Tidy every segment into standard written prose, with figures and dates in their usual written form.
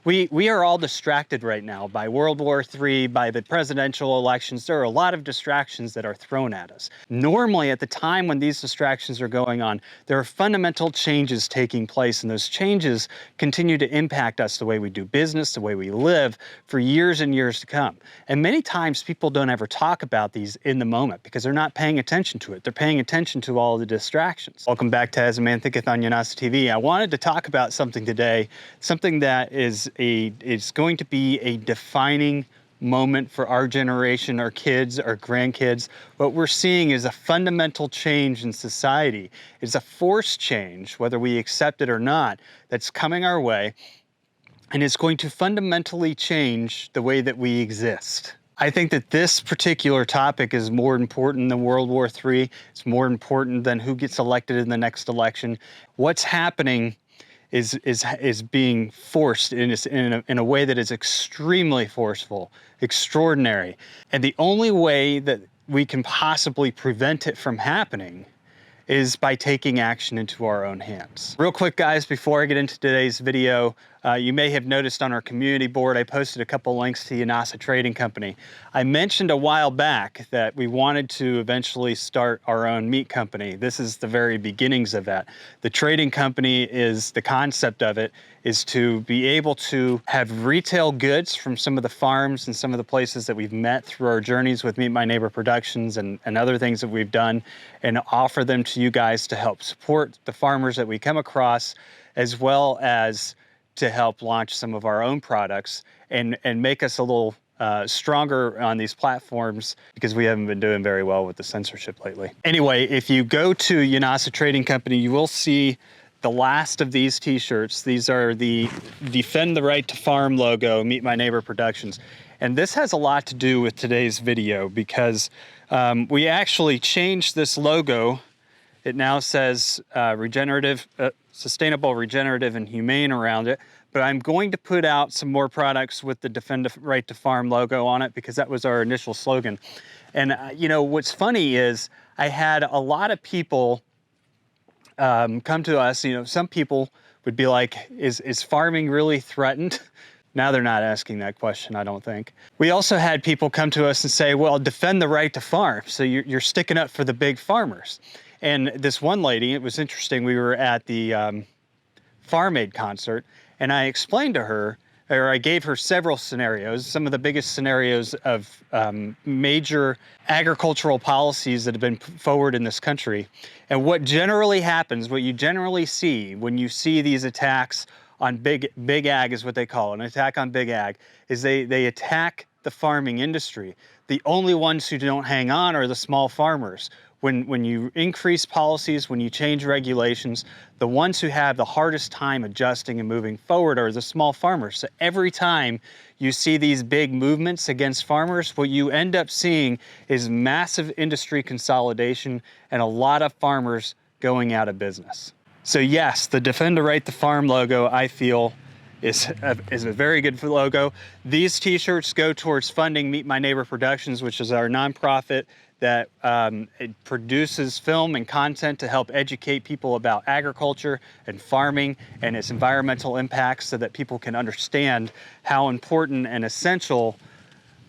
We are all distracted right now by World War III, by the presidential elections. There are a lot of distractions that are thrown at us. Normally, at the time when these distractions are going on, there are fundamental changes taking place, and those changes continue to impact us, the way we do business, the way we live, for years and years to come. And many times people don't ever talk about these in the moment because they're not paying attention to it. They're paying attention to all the distractions. Welcome back to As a Man Thinketh on Yanasa TV. I wanted to talk about something today, something that is going to be a defining moment for our generation, our kids, our grandkids. What we're seeing is a fundamental change in society. It's a forced change, whether we accept it or not, that's coming our way, and it's going to fundamentally change the way that we exist. I think that this particular topic is more important than World War III. It's more important than who gets elected in the next election. What's happening is being forced in a way that is extremely forceful, extraordinary. And the only way that we can possibly prevent it from happening is by taking action into our own hands. Real quick, guys, before I get into today's video, you may have noticed on our community board, I posted a couple links to Yanasa Trading Company. I mentioned a while back that we wanted to eventually start our own meat company. This is the very beginnings of that. The trading company is, the concept of it is to be able to have retail goods from some of the farms and some of the places that we've met through our journeys with Meet My Neighbor Productions and other things that we've done, and offer them to you guys to help support the farmers that we come across, as well as to help launch some of our own products and make us a little stronger on these platforms, because we haven't been doing very well with the censorship lately. Anyway, if you go to Yanasa Trading Company, you will see the last of these t-shirts. These are the Defend the Right to Farm logo, Meet My Neighbor Productions. And this has a lot to do with today's video, because we actually changed this logo. It now says sustainable, regenerative, and humane around it. But I'm going to put out some more products with the Defend the Right to Farm logo on it, because that was our initial slogan. And you know, what's funny is I had a lot of people come to us. You know, some people would be like, is farming really threatened? Now they're not asking that question, I don't think. We also had people come to us and say, well, defend the right to farm. So you're sticking up for the big farmers. And this one lady, it was interesting, we were at the Farm Aid concert, and I explained to her, or I gave her several scenarios, some of the biggest scenarios of major agricultural policies that have been put forward in this country. And what generally happens, what you generally see when you see these attacks on big ag, is what they call it, an attack on big ag, is they attack the farming industry. The only ones who don't hang on are the small farmers. When you increase policies, when you change regulations, the ones who have the hardest time adjusting and moving forward are the small farmers. So every time you see these big movements against farmers, what you end up seeing is massive industry consolidation and a lot of farmers going out of business. So yes, the Defend the Right to Farm logo, I feel, is a very good logo. These t-shirts go towards funding Meet My Neighbor Productions, which is our nonprofit that it produces film and content to help educate people about agriculture and farming and its environmental impacts, so that people can understand how important and essential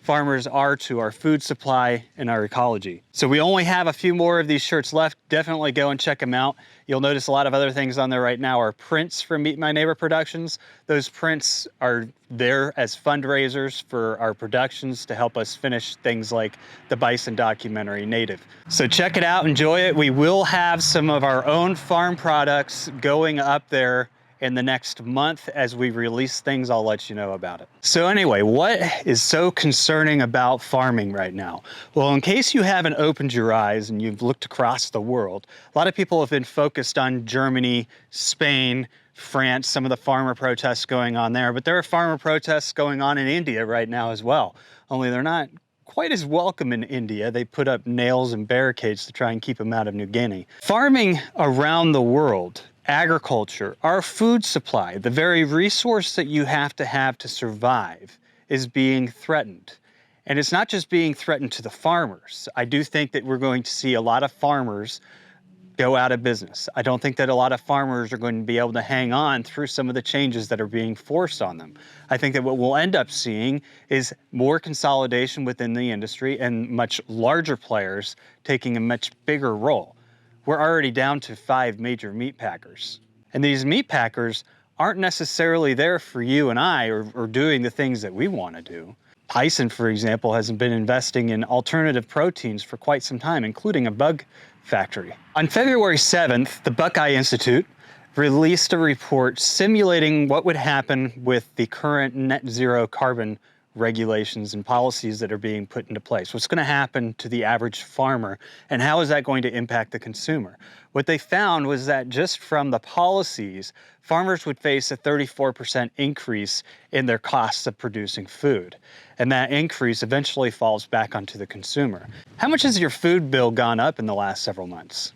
farmers are to our food supply and our ecology. So we only have a few more of these shirts left. Definitely go and check them out. You'll notice a lot of other things on there right now are prints from Meet My Neighbor Productions. Those prints are there as fundraisers for our productions to help us finish things like the bison documentary, Native. So check it out, enjoy it. We will have some of our own farm products going up there in the next month. As we release things, I'll let you know about it. So anyway, what is so concerning about farming right now? Well, in case you haven't opened your eyes and you've looked across the world, a lot of people have been focused on Germany, Spain, France, some of the farmer protests going on there, but there are farmer protests going on in India right now as well, only they're not quite as welcome in India. They put up nails and barricades to try and keep them out of New Guinea. Farming around the world, agriculture, our food supply, the very resource that you have to survive, is being threatened. And it's not just being threatened to the farmers. I do think that we're going to see a lot of farmers go out of business. I don't think that a lot of farmers are going to be able to hang on through some of the changes that are being forced on them. I think that what we'll end up seeing is more consolidation within the industry and much larger players taking a much bigger role. We're already down to 5 major meat packers. And these meat packers aren't necessarily there for you and I or doing the things that we want to do. Tyson, for example, has been investing in alternative proteins for quite some time, including a bug factory. On February 7th, the Buckeye Institute released a report simulating what would happen with the current net zero carbon regulations and policies that are being put into place. What's going to happen to the average farmer, and how is that going to impact the consumer? What they found was that just from the policies, farmers would face a 34% increase in their costs of producing food. And that increase eventually falls back onto the consumer. How much has your food bill gone up in the last several months?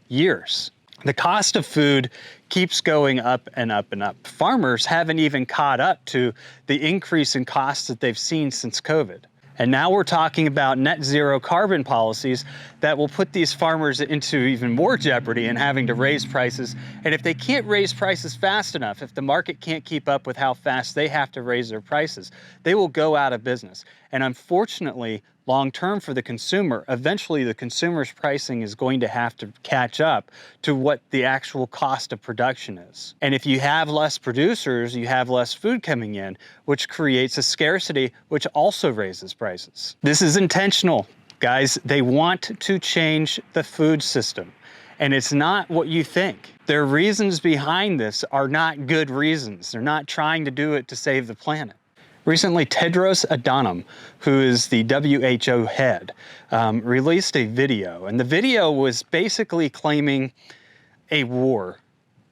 Years. The cost of food keeps going up and up and up. Farmers haven't even caught up to the increase in costs that they've seen since COVID. And now we're talking about net zero carbon policies that will put these farmers into even more jeopardy in having to raise prices. And if they can't raise prices fast enough, if the market can't keep up with how fast they have to raise their prices, they will go out of business. And unfortunately, long term for the consumer, eventually the consumer's pricing is going to have to catch up to what the actual cost of production is. And if you have less producers, you have less food coming in, which creates a scarcity, which also raises prices. This is intentional, guys. They want to change the food system. And it's not what you think. Their reasons behind this are not good reasons. They're not trying to do it to save the planet. Recently, Tedros Adhanom, who is the WHO head, released a video, and the video was basically claiming a war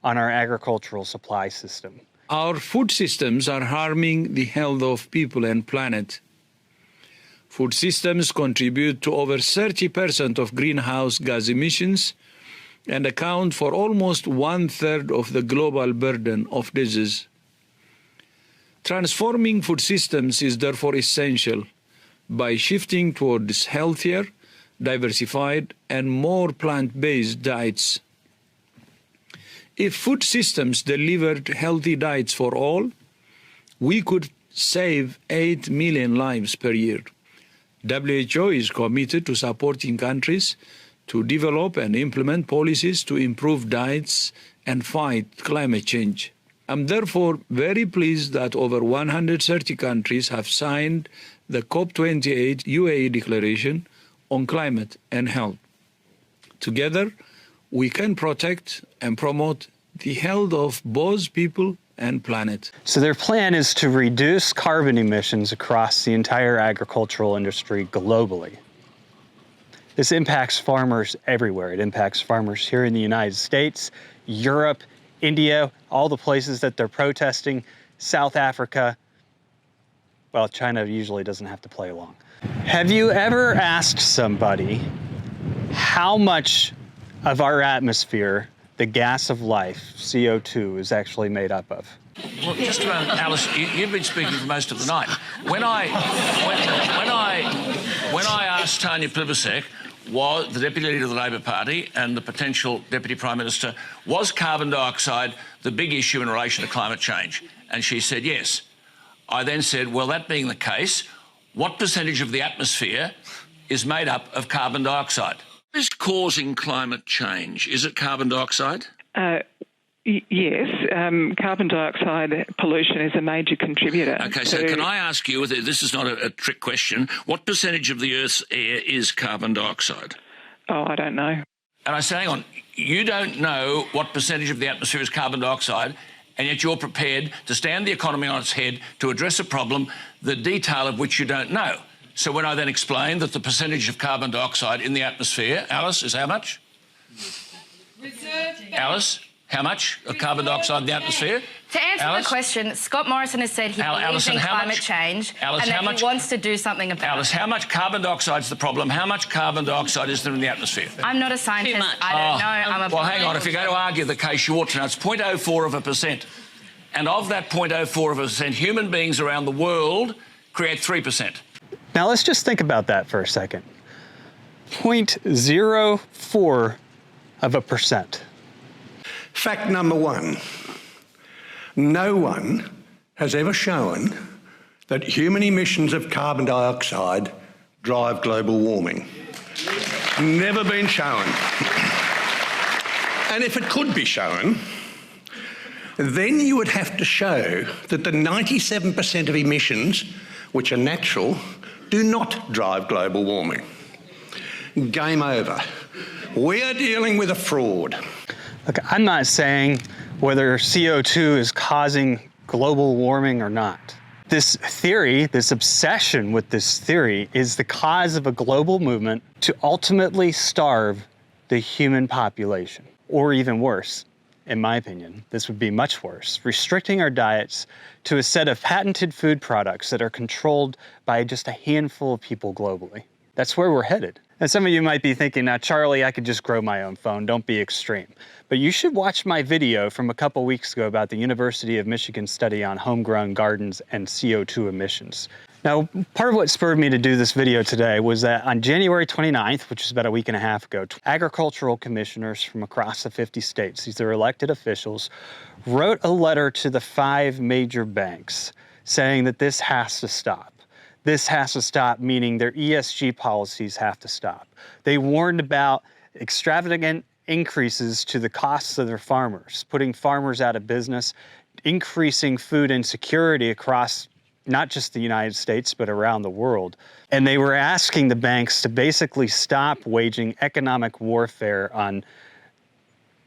on our agricultural supply system. Our food systems are harming the health of people and planet. Food systems contribute to over 30% of greenhouse gas emissions and account for almost 1/3 of the global burden of disease. Transforming food systems is therefore essential by shifting towards healthier, diversified, and more plant-based diets. If food systems delivered healthy diets for all, we could save 8 million lives per year. WHO is committed to supporting countries to develop and implement policies to improve diets and fight climate change. I'm therefore very pleased that over 130 countries have signed the COP28 UAE Declaration on Climate and Health. Together, we can protect and promote the health of both people and planet. So their plan is to reduce carbon emissions across the entire agricultural industry globally. This impacts farmers everywhere. It impacts farmers here in the United States, Europe, India, all the places that they're protesting, South Africa. Well, China usually doesn't have to play along. Have you ever asked somebody how much of our atmosphere, the gas of life, CO2, is actually made up of? Well, just about, Alice, you've been speaking for most of the night. When I asked Tanya Plibersek, was the Deputy Leader of the Labor Party and the potential Deputy Prime Minister, was carbon dioxide the big issue in relation to climate change? And she said yes. I then said, well, that being the case, what percentage of the atmosphere is made up of carbon dioxide? What is causing climate change? Is it carbon dioxide? Yes, carbon dioxide pollution is a major contributor. Okay, so can I ask you, this is not a trick question, what percentage of the Earth's air is carbon dioxide? Oh, I don't know. And I say, hang on, you don't know what percentage of the atmosphere is carbon dioxide, and yet you're prepared to stand the economy on its head to address a problem, the detail of which you don't know. So when I then explain that the percentage of carbon dioxide in the atmosphere, Alice, is how much? Alice? How much of carbon dioxide in the atmosphere? To answer the question, Scott Morrison has said he believes in climate change and that he wants to do something about it. Alice, how much carbon dioxide is the problem? How much carbon dioxide is there in the atmosphere? I'm not a scientist. I don't know. I'm a well, hang on. If you're going to argue the case, you ought to know. It's 0.04%. And of that 0.04%, human beings around the world create 3%. Now, let's just think about that for a second. 0.04 of a percent. Fact number one, no one has ever shown that human emissions of carbon dioxide drive global warming. Never been shown. And if it could be shown, then you would have to show that the 97% of emissions, which are natural, do not drive global warming. Game over. We are dealing with a fraud. Look, I'm not saying whether CO2 is causing global warming or not. This theory, this obsession with this theory, is the cause of a global movement to ultimately starve the human population. Or even worse, in my opinion, this would be much worse, restricting our diets to a set of patented food products that are controlled by just a handful of people globally. That's where we're headed. And some of you might be thinking, now, Charlie, I could just grow my own phone, don't be extreme. But you should watch my video from a couple weeks ago about the University of Michigan study on homegrown gardens and CO2 emissions. Now, part of what spurred me to do this video today was that on January 29th, which is about a week and a half ago, agricultural commissioners from across the 50 states, these are elected officials, wrote a letter to the 5 major banks saying that this has to stop. This has to stop, meaning their ESG policies have to stop. They warned about extravagant increases to the costs of their farmers, putting farmers out of business, increasing food insecurity across not just the United States, but around the world. And they were asking the banks to basically stop waging economic warfare on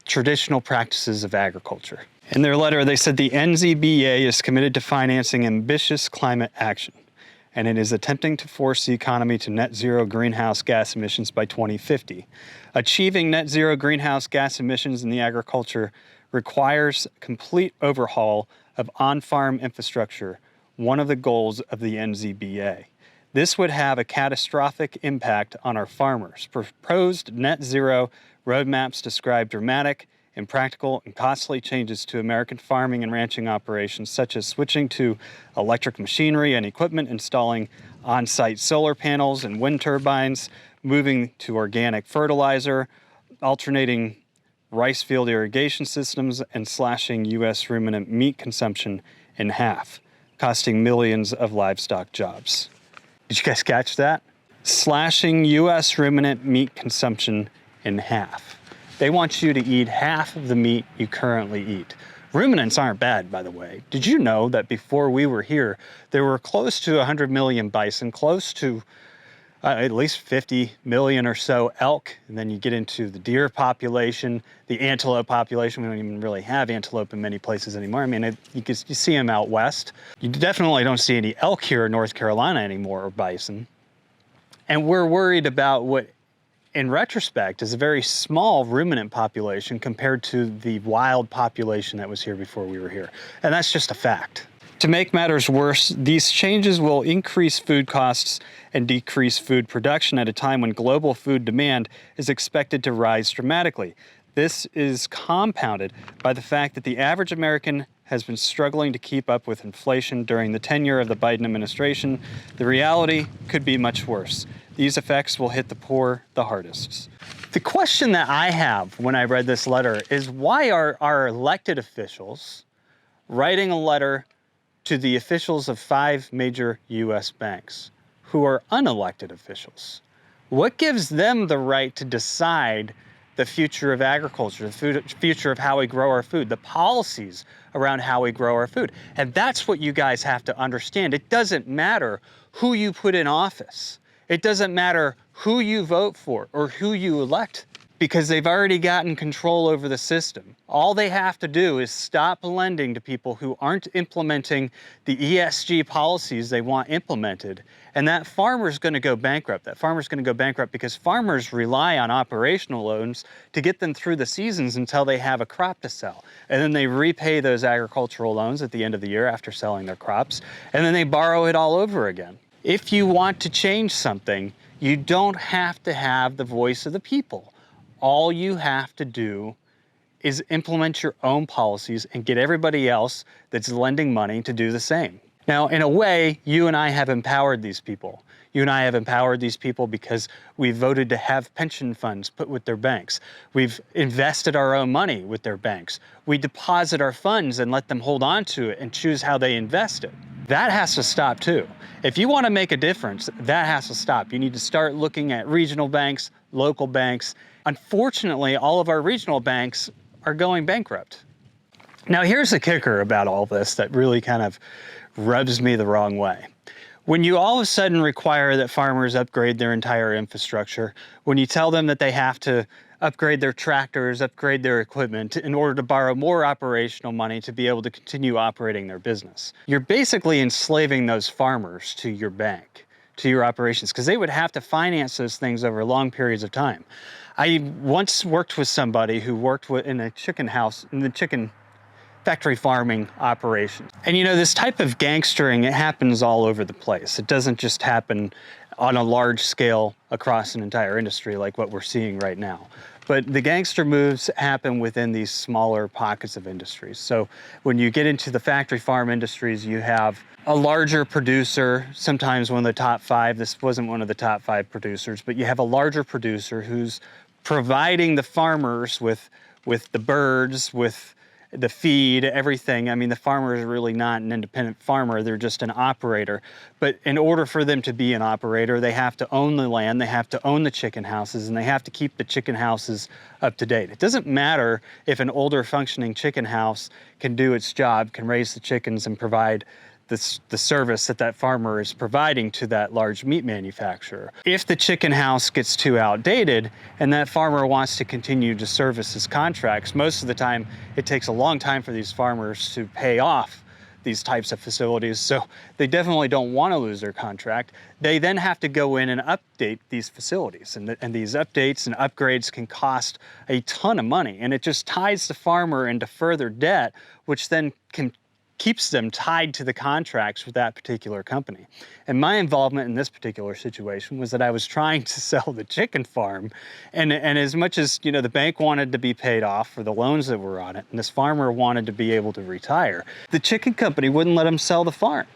traditional practices of agriculture. In their letter, they said the NZBA is committed to financing ambitious climate action, and it is attempting to force the economy to net zero greenhouse gas emissions by 2050. Achieving net zero greenhouse gas emissions in the agriculture requires complete overhaul of on-farm infrastructure, one of the goals of the NZBA. This would have a catastrophic impact on our farmers. Proposed net zero roadmaps describe dramatic, impractical, and costly changes to American farming and ranching operations, such as switching to electric machinery and equipment, installing on-site solar panels and wind turbines, moving to organic fertilizer, alternating rice field irrigation systems, and slashing U.S. ruminant meat consumption in half, costing millions of livestock jobs. Did you guys catch that? Slashing U.S. ruminant meat consumption in half. They want you to eat half of the meat you currently eat. Ruminants aren't bad, by the way. Did you know that before we were here, there were close to 100 million bison, close to at least 50 million or so elk, and then you get into the deer population, the antelope population. We don't even really have antelope in many places anymore. I mean, you see them out west. You definitely don't see any elk here in North Carolina anymore, or bison. And we're worried about what, in retrospect, is a very small ruminant population compared to the wild population that was here before we were here. And that's just a fact. To make matters worse, these changes will increase food costs and decrease food production at a time when global food demand is expected to rise dramatically. This is compounded by the fact that the average American has been struggling to keep up with inflation during the tenure of the Biden administration. The reality could be much worse. These effects will hit the poor the hardest. The question that I have when I read this letter is, why are our elected officials writing a letter to the officials of 5 major U.S. banks who are unelected officials? What gives them the right to decide the future of agriculture, the future of how we grow our food, the policies around how we grow our food? And that's what you guys have to understand. It doesn't matter who you put in office. It doesn't matter who you vote for or who you elect, because they've already gotten control over the system. All they have to do is stop lending to people who aren't implementing the ESG policies they want implemented, and that farmer's going to go bankrupt. That farmer's going to go bankrupt because farmers rely on operational loans to get them through the seasons until they have a crop to sell. And then they repay those agricultural loans at the end of the year after selling their crops, and then they borrow it all over again. If you want to change something, you don't have to have the voice of the people. All you have to do is implement your own policies and get everybody else that's lending money to do the same. Now, in a way, you and I have empowered these people. You and I have empowered these people because we voted to have pension funds put with their banks. We've invested our own money with their banks. We deposit our funds and let them hold on to it and choose how they invest it. That has to stop too. If you want to make a difference, that has to stop. You need to start looking at regional banks, local banks. Unfortunately, all of our regional banks are going bankrupt. Now, here's the kicker about all this that really kind of rubs me the wrong way. When you all of a sudden require that farmers upgrade their entire infrastructure, when you tell them that they have to upgrade their tractors, upgrade their equipment in order to borrow more operational money to be able to continue operating their business, you're basically enslaving those farmers to your bank, to your operations, because they would have to finance those things over long periods of time. I once worked with somebody who worked in a chicken house, in the chicken factory farming operations. And you know, this type of gangstering, it happens all over the place. It doesn't just happen on a large scale across an entire industry like what we're seeing right now. But the gangster moves happen within these smaller pockets of industries. So when you get into the factory farm industries, you have a larger producer, sometimes one of the top 5. This wasn't one of the top 5 producers, but you have a larger producer who's providing the farmers with the birds, with the feed, everything. I mean, the farmer is really not an independent farmer, they're just an operator. But in order for them to be an operator, they have to own the land, they have to own the chicken houses, and they have to keep the chicken houses up to date. It doesn't matter if an older functioning chicken house can do its job, can raise the chickens and provide the service that farmer is providing to that large meat manufacturer. If the chicken house gets too outdated and that farmer wants to continue to service his contracts, most of the time it takes a long time for these farmers to pay off these types of facilities, so they definitely don't want to lose their contract. They then have to go in and update these facilities, and these updates and upgrades can cost a ton of money, and it just ties the farmer into further debt, which then keeps them tied to the contracts with that particular company. And my involvement in this particular situation was that I was trying to sell the chicken farm, and as much as, you know, the bank wanted to be paid off for the loans that were on it, and this farmer wanted to be able to retire, the chicken company wouldn't let him sell the farm.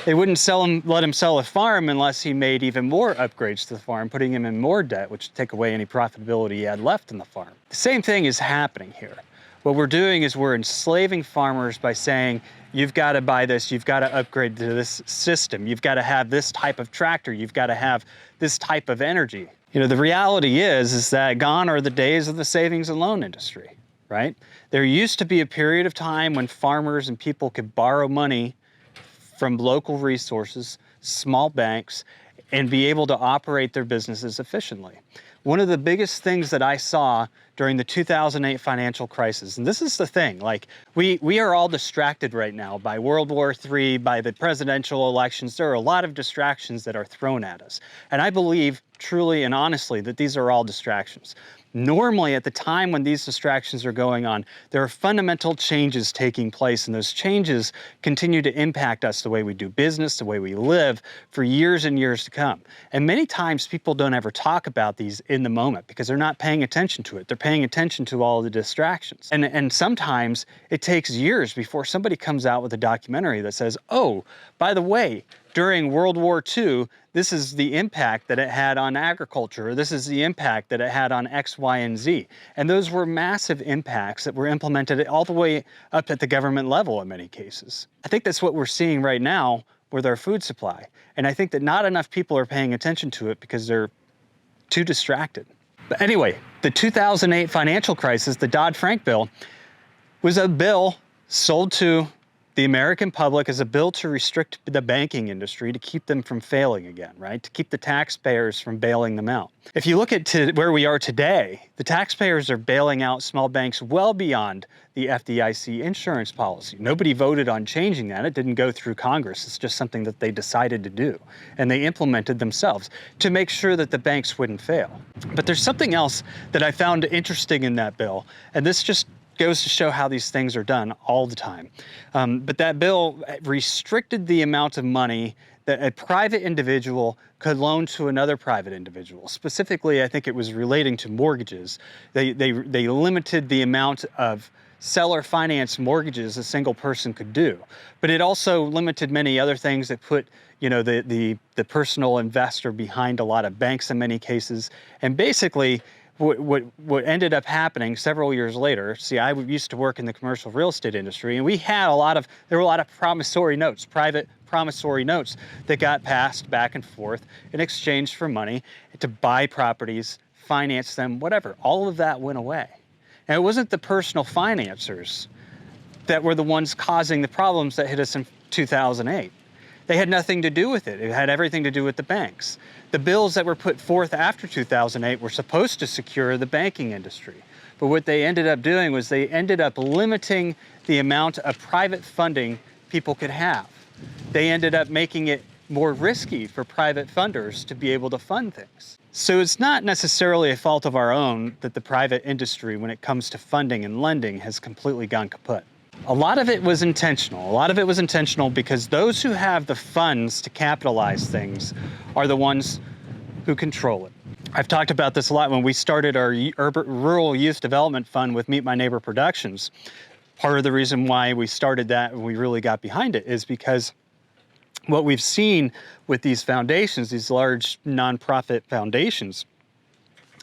They wouldn't let him sell a farm unless he made even more upgrades to the farm, putting him in more debt, which would take away any profitability he had left in the farm. The same thing is happening here. What we're doing is we're enslaving farmers by saying, you've got to buy this, you've got to upgrade to this system, you've got to have this type of tractor, you've got to have this type of energy. You know, the reality is that gone are the days of the savings and loan industry, right? There used to be a period of time when farmers and people could borrow money from local resources, small banks, and be able to operate their businesses efficiently. One of the biggest things that I saw during the 2008 financial crisis, and this is the thing, like we are all distracted right now by World War III, by the presidential elections. There are a lot of distractions that are thrown at us. And I believe truly and honestly that these are all distractions. Normally, at the time when these distractions are going on, there are fundamental changes taking place, and those changes continue to impact us, the way we do business, the way we live, for years and years to come. And many times people don't ever talk about these in the moment because they're not paying attention to it. They're paying attention to all of the distractions. And sometimes it takes years before somebody comes out with a documentary that says, oh, by the way, during World War II, this is the impact that it had on agriculture, or this is the impact that it had on X, Y, and Z. And those were massive impacts that were implemented all the way up at the government level in many cases. I think that's what we're seeing right now with our food supply. And I think that not enough people are paying attention to it because they're too distracted. But anyway, the 2008 financial crisis, the Dodd-Frank bill, was a bill sold to the American public as a bill to restrict the banking industry, to keep them from failing again, right? To keep the taxpayers from bailing them out. If you look at where we are today, the taxpayers are bailing out small banks well beyond the FDIC insurance policy. Nobody voted on changing that. It didn't go through Congress. It's just something that they decided to do. And they implemented themselves to make sure that the banks wouldn't fail. But there's something else that I found interesting in that bill, and this just goes to show how these things are done all the time. But that bill restricted the amount of money that a private individual could loan to another private individual. Specifically, I think it was relating to mortgages. They limited the amount of seller finance mortgages a single person could do. But it also limited many other things that put, you know, the personal investor behind a lot of banks in many cases. And basically, what ended up happening several years later, see, I used to work in the commercial real estate industry, and there were a lot of promissory notes, private promissory notes that got passed back and forth in exchange for money to buy properties, finance them, whatever. All of that went away. And it wasn't the personal financiers that were the ones causing the problems that hit us in 2008. They had nothing to do with it. It had everything to do with the banks. The bills that were put forth after 2008 were supposed to secure the banking industry. But what they ended up doing was they ended up limiting the amount of private funding people could have. They ended up making it more risky for private funders to be able to fund things. So it's not necessarily a fault of our own that the private industry, when it comes to funding and lending, has completely gone kaput. A lot of it was intentional. A lot of it was intentional because those who have the funds to capitalize things are the ones who control it. I've talked about this a lot when we started our Rural Youth Development Fund with Meet My Neighbor Productions. Part of the reason why we started that and we really got behind it is because what we've seen with these foundations, these large nonprofit foundations,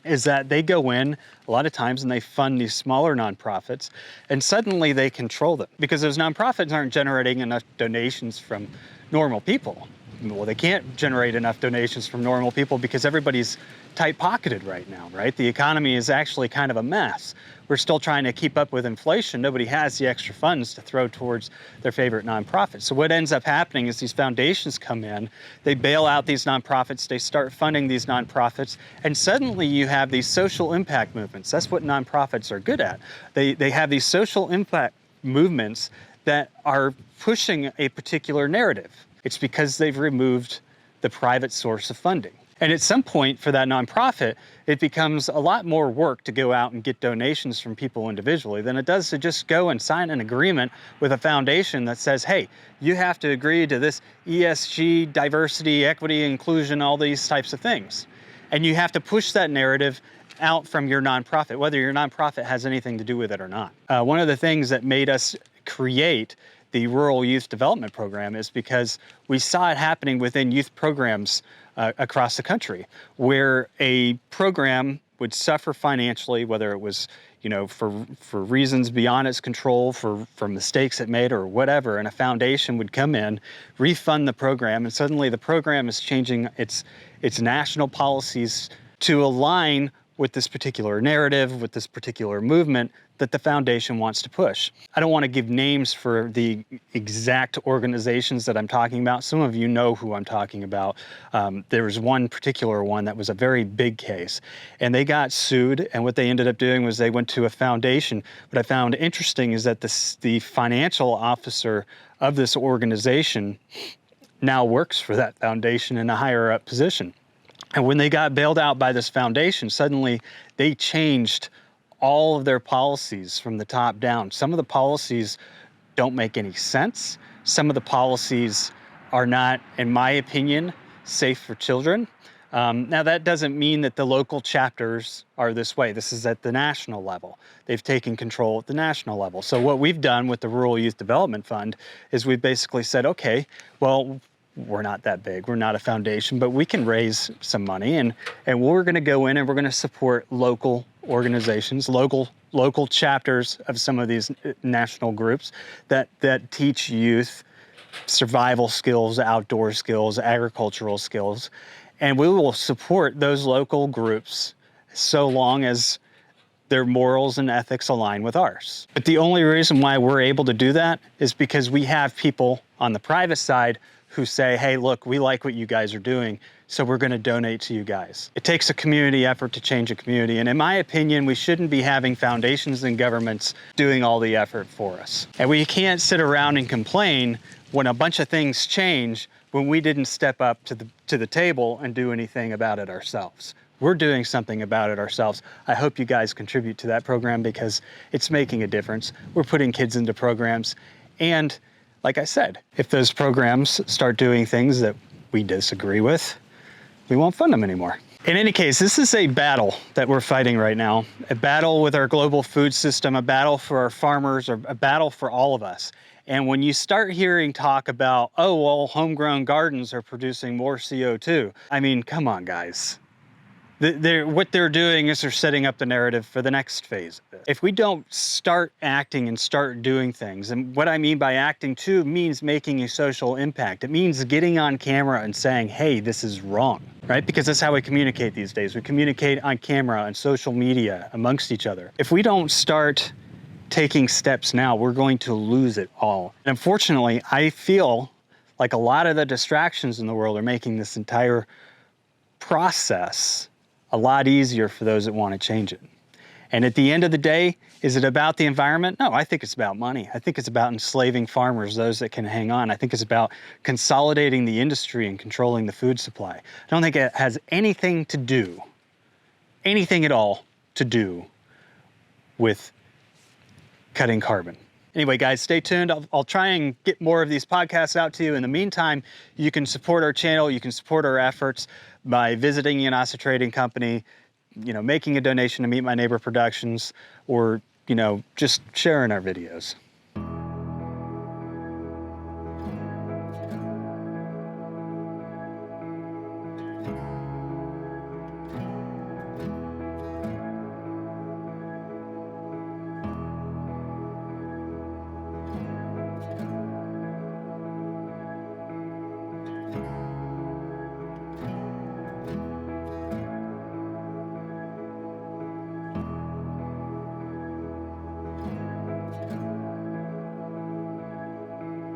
is that they go in a lot of times and they fund these smaller nonprofits, and suddenly they control them because those nonprofits aren't generating enough donations from normal people. Well, they can't generate enough donations from normal people because everybody's tight-pocketed right now, right? The economy is actually kind of a mess. We're still trying to keep up with inflation. Nobody has the extra funds to throw towards their favorite nonprofit. So what ends up happening is these foundations come in, they bail out these nonprofits, they start funding these nonprofits, and suddenly you have these social impact movements. That's what nonprofits are good at. They have these social impact movements that are pushing a particular narrative. It's because they've removed the private source of funding. And at some point for that nonprofit, it becomes a lot more work to go out and get donations from people individually than it does to just go and sign an agreement with a foundation that says, hey, you have to agree to this ESG, diversity, equity, inclusion, all these types of things. And you have to push that narrative out from your nonprofit, whether your nonprofit has anything to do with it or not. One of the things that made us create the Rural Youth Development Program is because we saw it happening within youth programs across the country, where a program would suffer financially, whether it was, you know, for reasons beyond its control, for mistakes it made or whatever, and a foundation would come in, refund the program, and suddenly the program is changing its national policies to align with this particular narrative, with this particular movement that the foundation wants to push. I don't want to give names for the exact organizations that I'm talking about. Some of you know who I'm talking about. There was one particular one that was a very big case, and they got sued, and what they ended up doing was they went to a foundation. What I found interesting is that the financial officer of this organization now works for that foundation in a higher up position. And when they got bailed out by this foundation, suddenly they changed all of their policies from the top down. Some of the policies don't make any sense. Some of the policies are not, in my opinion, safe for children. Now, that doesn't mean that the local chapters are this way. This is at the national level. They've taken control at the national level. So what we've done with the Rural Youth Development Fund is we've basically said, okay, well, we're not that big, we're not a foundation, but we can raise some money, and we're going to go in and we're going to support local organizations, local chapters of some of these national groups that teach youth survival skills, outdoor skills, agricultural skills, and we will support those local groups so long as their morals and ethics align with ours. But the only reason why we're able to do that is because we have people on the private side who say, hey, look, we like what you guys are doing, so we're going to donate to you guys. It takes a community effort to change a community, and in my opinion, we shouldn't be having foundations and governments doing all the effort for us. And we can't sit around and complain when a bunch of things change when we didn't step up to the table and do anything about it ourselves. We're doing something about it ourselves. I hope you guys contribute to that program because it's making a difference. We're putting kids into programs, and like I said, if those programs start doing things that we disagree with, we won't fund them anymore. In any case, this is a battle that we're fighting right now, a battle with our global food system, a battle for our farmers, or a battle for all of us. And when you start hearing talk about, oh, well, homegrown gardens are producing more CO2, I mean, come on, guys. What they're doing is they're setting up the narrative for the next phase. If we don't start acting and start doing things, and what I mean by acting too means making a social impact. It means getting on camera and saying, hey, this is wrong, right? Because that's how we communicate these days. We communicate on camera and social media amongst each other. If we don't start taking steps now, we're going to lose it all. And unfortunately, I feel like a lot of the distractions in the world are making this entire process a lot easier for those that want to change it. And at the end of the day, is it about the environment? No, I think it's about money. I think it's about enslaving farmers, those that can hang on. I think it's about consolidating the industry and controlling the food supply. I don't think it has anything to do, anything at all to do with cutting carbon. Anyway, guys, stay tuned. I'll try and get more of these podcasts out to you. In the meantime, you can support our channel. You can support our efforts by visiting Yanasa Trading Company, making a donation to Meet My Neighbor Productions, or, just sharing our videos.